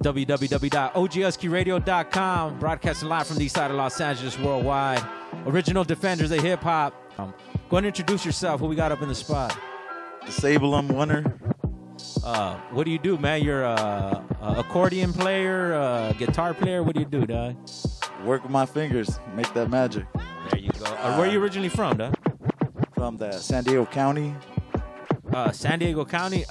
www.ogskiradio.com, broadcasting live from the east side of Los Angeles worldwide. Original defenders of hip-hop. Go and introduce yourself. Who we got up in the spot? DSABL winner. What do you do, man? You're a accordion player, guitar player? What do you do, dog? Work with my fingers, make that magic. There you go. Where are you originally from, dog? From the San Diego County. San Diego County?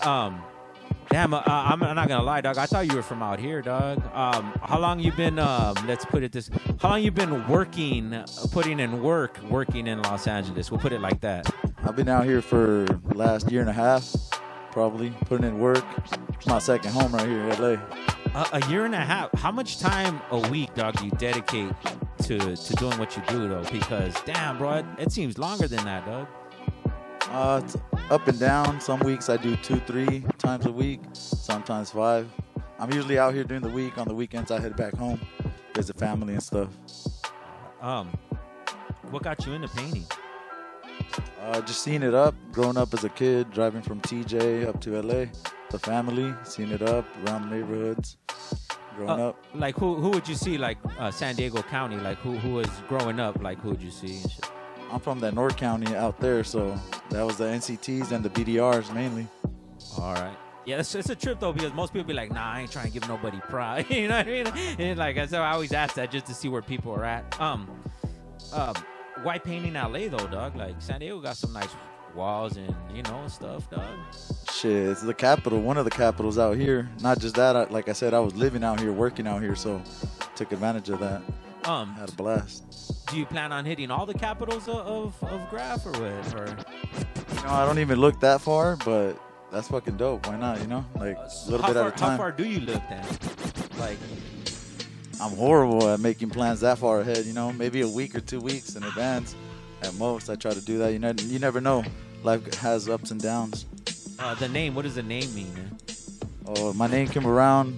Damn, I'm not gonna lie, dog. I thought you were from out here, dog. How long you been? Let's put it this. How long you been working, putting in work, working in Los Angeles? We'll put it like that. I've been out here for the last year and a half, probably putting in work. It's my second home right here in LA. A year and a half. How much time a week, dog, do you dedicate to doing what you do, though? Because damn, bro, it seems longer than that, dog. It's up and down. Some weeks I do 2-3 times a week, sometimes 5. I'm usually out here during the week. On the weekends I head back home, visit family and stuff. What got you into painting? Just seeing it up, growing up as a kid, driving from TJ up to LA, the family, seeing it up around the neighborhoods, growing up. Like who would you see, like San Diego County, like who was growing up, like who would you see and shit? I'm from that North County out there, so that was the NCTs and the BDRs mainly. All right. Yeah, it's a trip, though, because most people be like, nah, I ain't trying to give nobody pride. You know what I mean? And like, so I always ask that just to see where people are at. Why painting LA, though, dog? Like, San Diego got some nice walls and, you know, stuff, dog. Shit, it's the capital, one of the capitals out here. Not just that, like I said, I was living out here, working out here, so took advantage of that. Had a blast. Do you plan on hitting all the capitals of Graph or what? Or? You know, I don't even look that far, but that's fucking dope. Why not, you know? Like, a little bit at a time. How far do you look then? Like, I'm horrible at making plans that far ahead, you know? Maybe a week or 2 weeks in advance. At most, I try to do that. You never know. Life has ups and downs. The name, what does the name mean, man? Oh, my name came around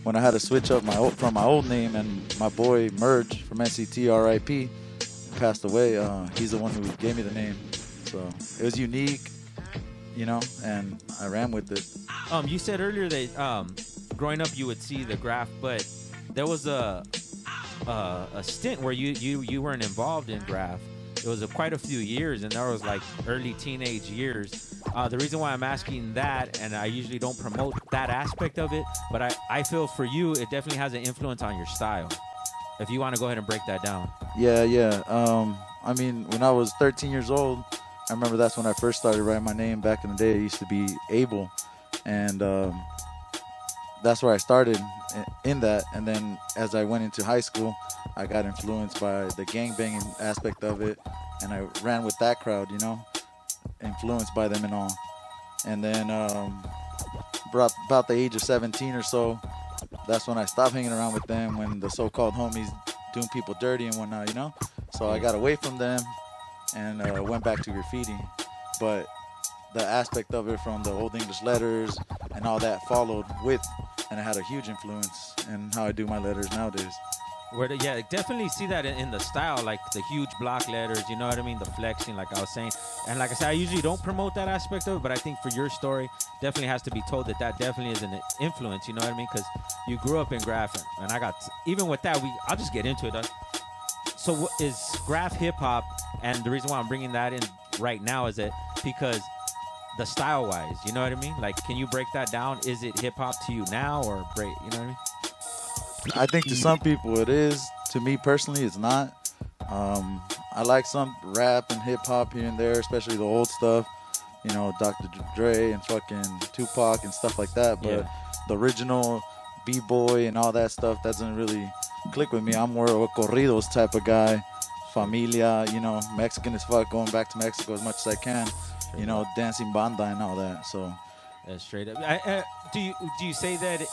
when I had to switch up from my old name, and my boy Merge from NCT, RIP, passed away. He's the one who gave me the name, so it was unique, you know, and I ran with it. You said earlier that growing up you would see the Graph, but there was a stint where you weren't involved in Graph. It was quite a few years, and that was like early teenage years. The reason why I'm asking that, and I usually don't promote that aspect of it, but I feel for you, it definitely has an influence on your style. If you want to go ahead and break that down. Yeah. I mean, when I was 13 years old, I remember that's when I first started writing my name. Back in the day, it used to be Abel, and that's where I started in that. And then as I went into high school, I got influenced by the gangbanging aspect of it, and I ran with that crowd, you know, influenced by them and all. And then about the age of 17 or so, that's when I stopped hanging around with them, when the so-called homies doing people dirty and whatnot, you know. So I got away from them and went back to graffiti. But the aspect of it from the old English letters and all that followed with, and it had a huge influence in how I do my letters nowadays. Yeah, definitely see that in the style, like the huge block letters, you know what I mean? The flexing, like I was saying. And like I said, I usually don't promote that aspect of it, but I think for your story, definitely has to be told that definitely is an influence, you know what I mean? Because you grew up in Graph, and I got, even with that, I'll just get into it. So what is Graph hip-hop? And the reason why I'm bringing that in right now is that because the style-wise, you know what I mean? Like, can you break that down? Is it hip-hop to you now, or break, you know what I mean? I think to some people it is. To me personally, it's not. I like some rap and hip hop here and there, especially the old stuff, you know, Dr. Dre and fucking Tupac and stuff like that. But the original B-boy and all that stuff doesn't really click with me. I'm more of a corridos type of guy, familia, you know, Mexican as fuck, going back to Mexico as much as I can, you know, dancing banda and all that. So that's straight up. Do you say that?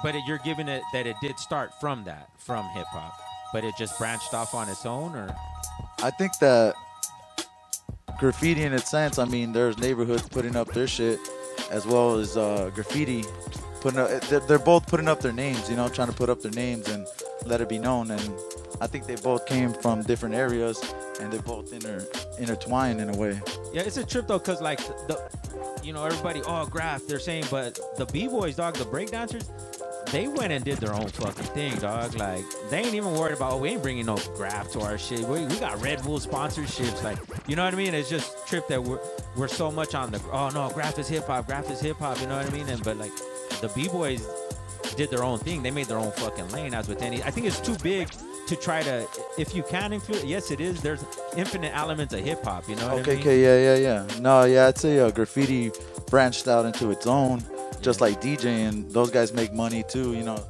But you're giving it that it did start from hip hop, but it just branched off on its own, or? I think that graffiti in its sense, I mean, there's neighborhoods putting up their shit as well as graffiti putting up, they're both putting up their names, you know, trying to put up their names and let it be known. And I think they both came from different areas, and they both intertwined in a way. Yeah, it's a trip though, cause like you know, everybody, Graph, they're saying, but the B-boys, dog, the breakdancers, they went and did their own fucking thing, dog. Like, they ain't even worried about, oh, we ain't bringing no Graph to our shit. We got Red Bull sponsorships. Like, you know what I mean? It's just trip that we're so much on the, oh, no, Graph is hip-hop, you know what I mean? And but, like, the B-boys did their own thing. They made their own fucking lane, as with any. I think it's too big to try to, if you can include, yes, it is. There's infinite elements of hip-hop, you know what I mean? Okay, yeah. No, yeah, I'd say graffiti branched out into its own. Just like DJing, those guys make money too, you know.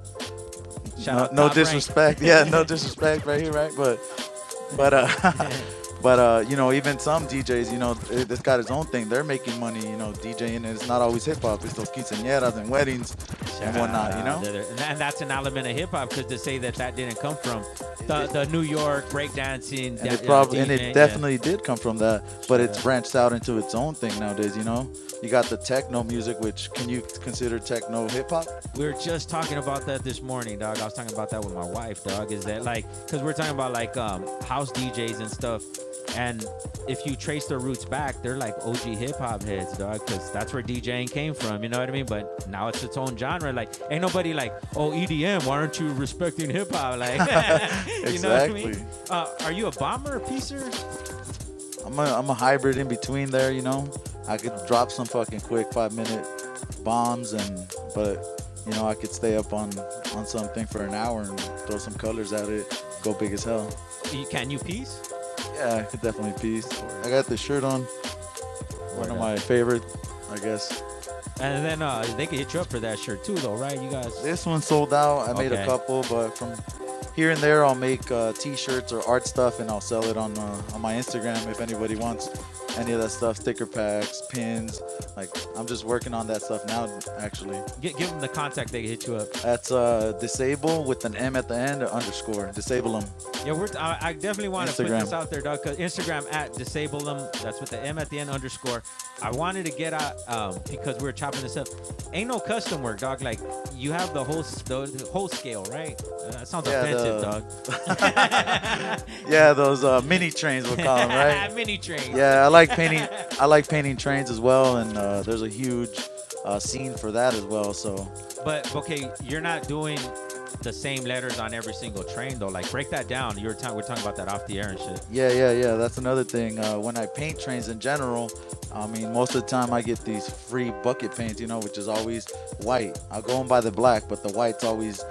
No disrespect, yeah, no disrespect right here, right? But you know, even some DJs, you know, it's got its own thing. They're making money, you know, DJing, and it's not always hip hop. It's those quinceañeras and weddings and whatnot, you know. And that's an element of hip hop, because to say that didn't come from the New York breakdancing, and it definitely did come from that, but it's branched out into its own thing nowadays, you know. You got the techno music, which, can you consider techno hip hop? We were just talking about that this morning, dog. I was talking about that with my wife, dog. Is that like, because we're talking about like house DJs and stuff, and if you trace their roots back, they're like OG hip hop heads, dog, because that's where DJing came from. You know what I mean? But now it's its own genre. Like, ain't nobody like, oh, EDM, why aren't you respecting hip hop? Like, exactly. You know what I mean? Are you a bomber or piecer? I'm a hybrid in between there, you know. I could drop some fucking quick 5-minute bombs, but you know, I could stay up on something for an hour and throw some colors at it, go big as hell. Can you piece? Yeah, I could definitely piece. I got this shirt on, one of my favorite, I guess. And then they can hit you up for that shirt too, though, right? You guys. This one sold out. I made a couple, but from here and there, I'll make T-shirts or art stuff, and I'll sell it on my Instagram if anybody wants any of that stuff. Sticker packs, pins. Like, I'm just working on that stuff now, actually. Give them the contact. They can hit you up. That's DSABL with an M at the end, or underscore. DSABL them. Yeah, I definitely want to put this out there, dog. Cause Instagram at DSABL them. That's with the M at the end, underscore. I wanted to get out because we were chopping this up. Ain't no custom work, dog. Like, you have the whole scale, right? That sounds offensive, dog. Yeah, those mini trains we'll call them, right? Mini trains. Yeah, I like painting. I like painting trains as well, and there's a huge scene for that as well. So, but okay, you're not doing the same letters on every single train though. Like, break that down. We're talking about that off the air and shit. Yeah. That's another thing. When I paint trains in general, I mean, most of the time I get these free bucket paints, you know, which is always white. I'll go and buy the black, but the white's always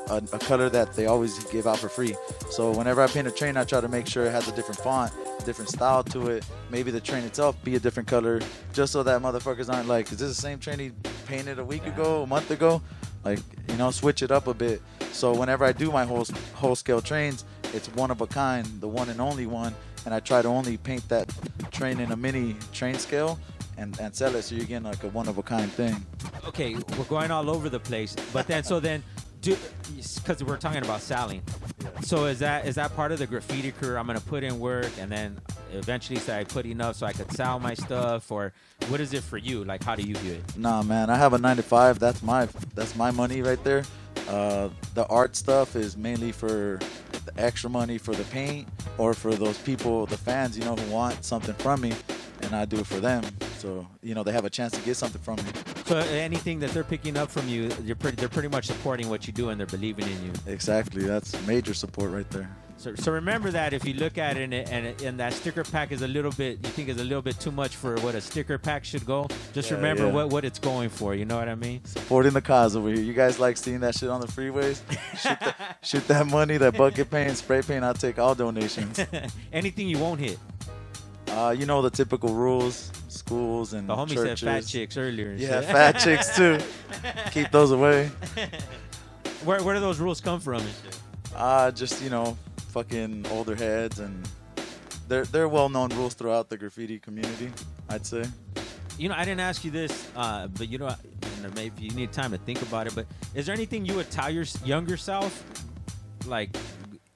a color that they always give out for free. So whenever I paint a train, I try to make sure it has a different font, different style to it. Maybe the train itself be a different color, just so that motherfuckers aren't like, is this the same train he painted a week ago, a month ago? Like, you know, switch it up a bit. So whenever I do my whole scale trains, it's one of a kind, the one and only one, and I try to only paint that train in a mini train scale and sell it, so you're getting like a one of a kind thing. Okay, we're going all over the place, but then because we're talking about selling. So is that part of the graffiti career? I'm gonna put in work and then eventually say I put enough so I could sell my stuff, or what is it for you? Like, how do you view it? Nah, man, I have a 9-to-5. That's my money right there. The art stuff is mainly for the extra money for the paint, or for those people, the fans, you know, who want something from me, and I do it for them. So, you know, they have a chance to get something from me. So anything that they're picking up from you, they're pretty much supporting what you do, and they're believing in you. Exactly. That's major support right there. So remember that if you look at it and that sticker pack is a little bit, you think is a little bit too much for what a sticker pack should go, just remember what it's going for. You know what I mean? Supporting the cause over here. You guys like seeing that shit on the freeways? shoot that money, that bucket paint, spray paint. I'll take all donations. Anything you won't hit. You know the typical rules, schools and the homie churches. said fat chicks earlier. Yeah, fat chicks too. Keep those away. Where do those rules come from? Just, you know, fucking older heads, and they're well-known rules throughout the graffiti community, I'd say. You know, I didn't ask you this, but you know, maybe you need time to think about it. But is there anything you would tell your younger self, like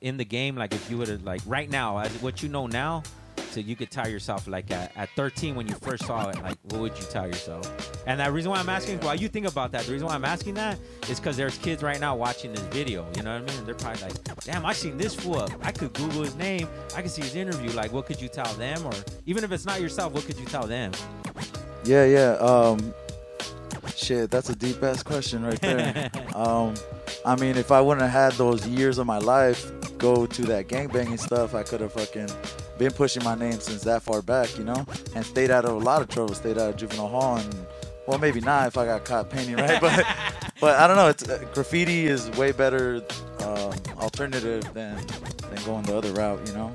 in the game, like if you would have, like right now, as what you know now, so you could tell yourself like at 13 when you first saw it, like what would you tell yourself? And the reason why I'm asking, while you think about that, the reason why I'm asking that is because there's kids right now watching this video. You know what I mean? They're probably like, damn, I seen this fool up. I could Google his name. I could see his interview. Like, what could you tell them? Or even if it's not yourself, what could you tell them? Yeah. Shit, that's a deep ass question right there. I mean, if I wouldn't have had those years of my life go to that gangbanging stuff, I could have fucking been pushing my name since that far back, you know, and stayed out of a lot of trouble, stayed out of juvenile hall, and well, maybe not if I got caught painting, right? But I don't know. It's graffiti is way better alternative than going the other route, you know.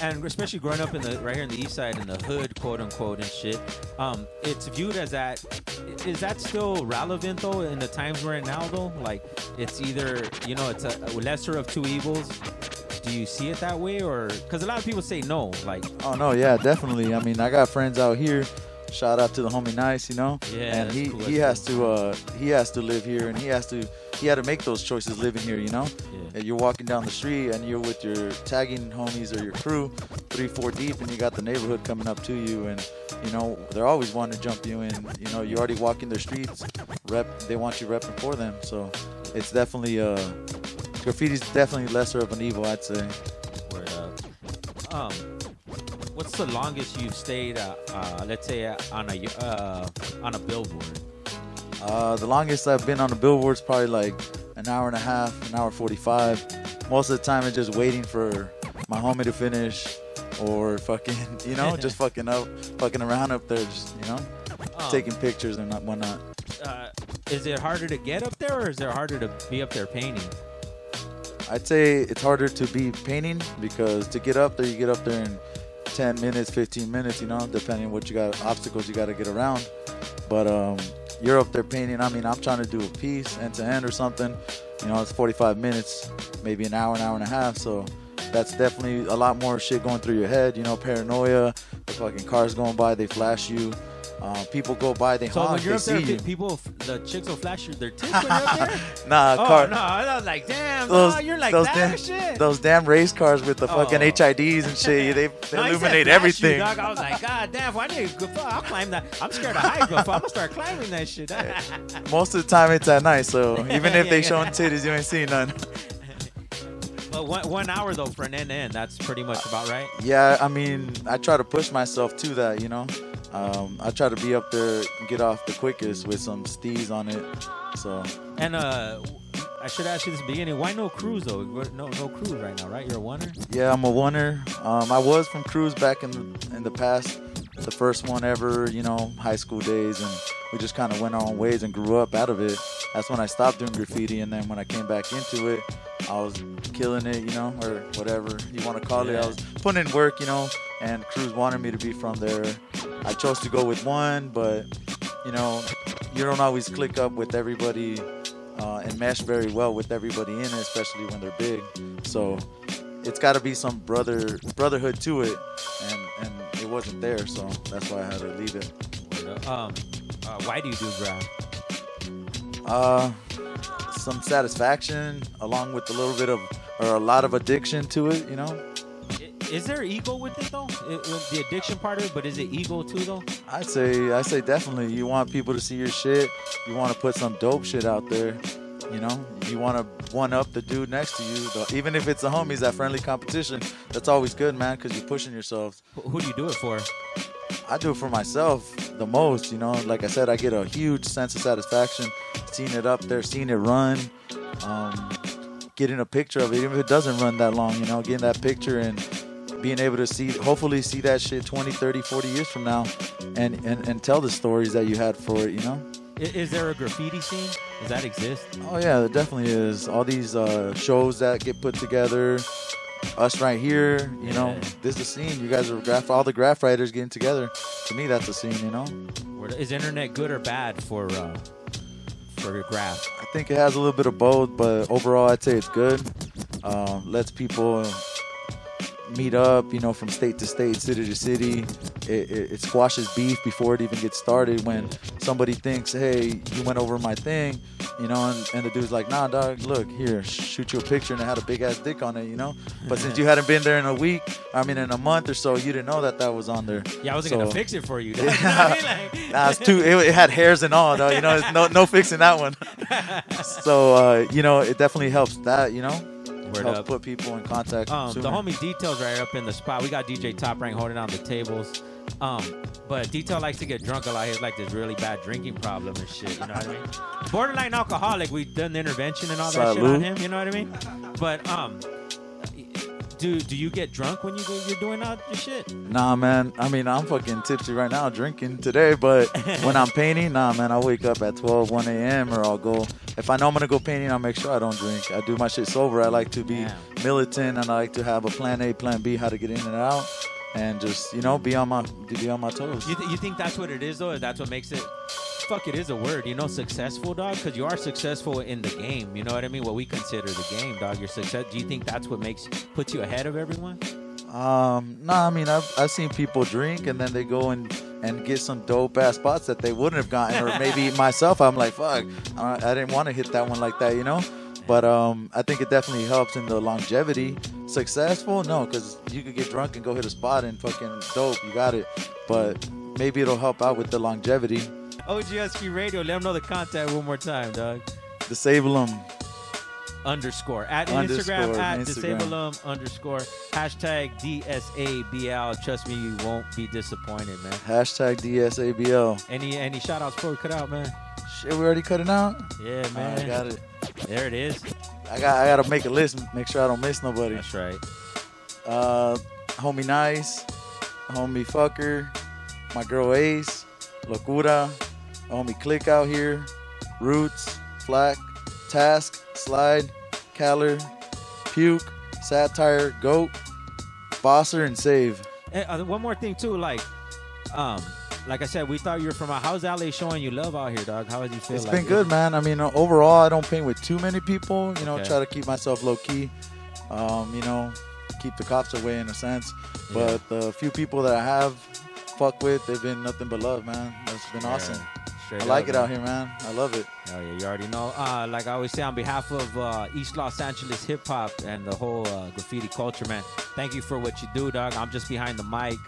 And especially growing up right here in the east side in the hood, quote unquote, and shit, it's viewed as that. Is that still relevant though in the times we're in now though? Like it's either, you know, it's a lesser of two evils. Do you see it that way, or because a lot of people say no? Like, oh no, yeah, definitely. I mean, I got friends out here. Shout out to the homie Nice, you know. Yeah, and he cool. he has to live here, and he had to make those choices living here, you know. Yeah. You're walking down the street and you're with your tagging homies or your crew, 3-4 deep, and you got the neighborhood coming up to you, and you know they're always wanting to jump you in. You know, you're already walking their streets, they want you repping for them. So it's definitely graffiti's definitely lesser of an evil, I'd say. Word up. What's the longest you've stayed, let's say, on a billboard? The longest I've been on a billboard is probably like an hour and a half, an hour 45. Most of the time, it's just waiting for my homie to finish, or fucking, you know, just fucking around up there, just, you know, taking pictures and whatnot. Is it harder to get up there, or is it harder to be up there painting? I'd say it's harder to be painting, because to get up there, you get up there in 10 minutes, 15 minutes, you know, depending on what you got, obstacles you got to get around. But you're up there painting. I mean, I'm trying to do a piece end to end or something. You know, it's 45 minutes, maybe an hour and a half. So that's definitely a lot more shit going through your head. You know, paranoia, the fucking cars going by, they flash you. People go by, they honk, when you're up there, see you. the chicks will flash their tits when you're up there? Nah, no, I was like, damn, you're like that shit. Those damn race cars with the fucking HIDs and shit, they illuminate everything. You, I was like, God damn, I need to go, I'll climb that. I'm scared of heights, but I'm going to start climbing that shit. Most of the time, it's at night, so even if they showing titties, you ain't seeing none. But 1 hour, though, for an end to end, that's pretty much about right? Yeah, I mean, I try to push myself to that, you know. I try to be up there and get off the quickest with some steez on it. So. And I should ask you this at the beginning. Why no crews though? No crews right now, right? You're a oneer. Yeah, I'm a oneer. I was from crews back in the past. The first one ever, you know, high school days, and we just kind of went our own ways and grew up out of it. That's when I stopped doing graffiti, and then when I came back into it, I was killing it, you know, or whatever you want to call it. I was putting in work, you know, and crews wanted me to be from there. I chose to go with one, but, you know, you don't always click up with everybody and mesh very well with everybody in it, especially when they're big. So it's got to be some brotherhood to it, and it wasn't there, so that's why I had to leave it. Why do you do graph? Some satisfaction, along with a lot of addiction to it, you know. Is there ego with it though? The addiction part of it, but is it ego too though? I say definitely. You want people to see your shit. You want to put some dope shit out there. You know, you want to one up the dude next to you. Even if it's the homies, that friendly competition, that's always good, man, because you're pushing yourselves. Who do you do it for? I do it for myself the most, you know. Like I said, I get a huge sense of satisfaction seeing it up there, seeing it run, getting a picture of it, even if it doesn't run that long, you know, getting that picture and being able to hopefully see that shit 20, 30, 40 years from now and tell the stories that you had for it, you know. Is there a graffiti scene? Does that exist? Oh, yeah, there definitely is. All these shows that get put together, us right here, you know, this is a scene. You guys are all the graph writers getting together. To me, that's a scene, you know. Is internet good or bad for your graph? I think it has a little bit of both, but overall, I'd say it's good. Lets people meet up, you know, from state to state, city to city. It squashes beef before it even gets started. When somebody thinks, hey, you went over my thing, you know, and the dude's like, nah, dog, look, here, shoot you a picture, and it had a big ass dick on it, you know. But since you hadn't been there in a month or so, you didn't know that was on there. Yeah, I wasn't gonna fix it for you. Nah, it's too. It had hairs and all, though. You know, no fixing that one. So you know, it definitely helps that, you know. Helps put people in contact. The homie Details right up in the spot. We got DJ Top Rank holding down the tables. But Detail likes to get drunk a lot. He has like this really bad drinking problem and shit. You know what I mean? Borderline alcoholic. We've done the intervention and all that shit on him. You know what I mean? But do you get drunk when you're doing all your shit? Nah, man. I mean, I'm fucking tipsy right now drinking today, but when I'm painting, nah, man, I wake up at 12, 1 a.m. or I'll go. If I know I'm going to go painting, I'll make sure I don't drink. I do my shit sober. I like to be militant, and I like to have a plan A, plan B, how to get in and out, and just, you know, be on my toes. You think that's what it is, though? That's what makes it... Fuck, it is a word, you know, successful, dog, because you are successful in the game. You know what I mean? What we consider the game, dog. Your success. Do you think that's what puts you ahead of everyone? Nah, I mean, I've seen people drink and then they go and get some dope ass spots that they wouldn't have gotten, or maybe myself, I'm like, fuck, I didn't want to hit that one like that, you know. But I think it definitely helps in the longevity. Successful, no, because you could get drunk and go hit a spot and fucking dope, you got it. But maybe it'll help out with the longevity. OGSQ Radio, let them know the contact one more time, dog. DSABL them. _ at Instagram at DSABL _ hashtag DSABL. Trust me, you won't be disappointed, man. Hashtag DSABL. Any shout outs before we cut out, man? Shit, we already cut it out? Yeah, man. I got it. There it is. I got to make a list, make sure I don't miss nobody. That's right. Homie Nice, homie Fucker, my girl Ace, Locura, homie Click out here, Roots, Flack, Task, Slide, Caller, Puke, Satire, Goat, Bosser, and Save. And, one more thing too, like I said, we thought you were from. How's LA showing you love out here, dog? How did you feel? It's been good, man. I mean, overall, I don't paint with too many people. You know, try to keep myself low key. You know, keep the cops away in a sense. Yeah. But the few people that I have fuck with, they've been nothing but love, man. It's been awesome. I like it out here, man. I love it. Oh yeah, you already know. Like I always say, on behalf of East Los Angeles hip hop and the whole graffiti culture, man, thank you for what you do, dog. I'm just behind the mic.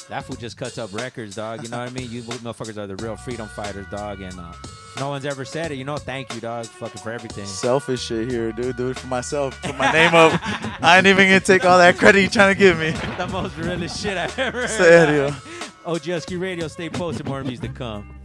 That fool just cuts up records, dog. You know what I mean? You motherfuckers are the real freedom fighters, dog. And no one's ever said it. You know, thank you, dog. Fucking for everything. Selfish shit here, dude. Do it for myself. Put my name up. I ain't even gonna take all that credit you trying to give me. The most realest shit I've ever heard. Serio. OGSQ Radio, stay posted. More news to come.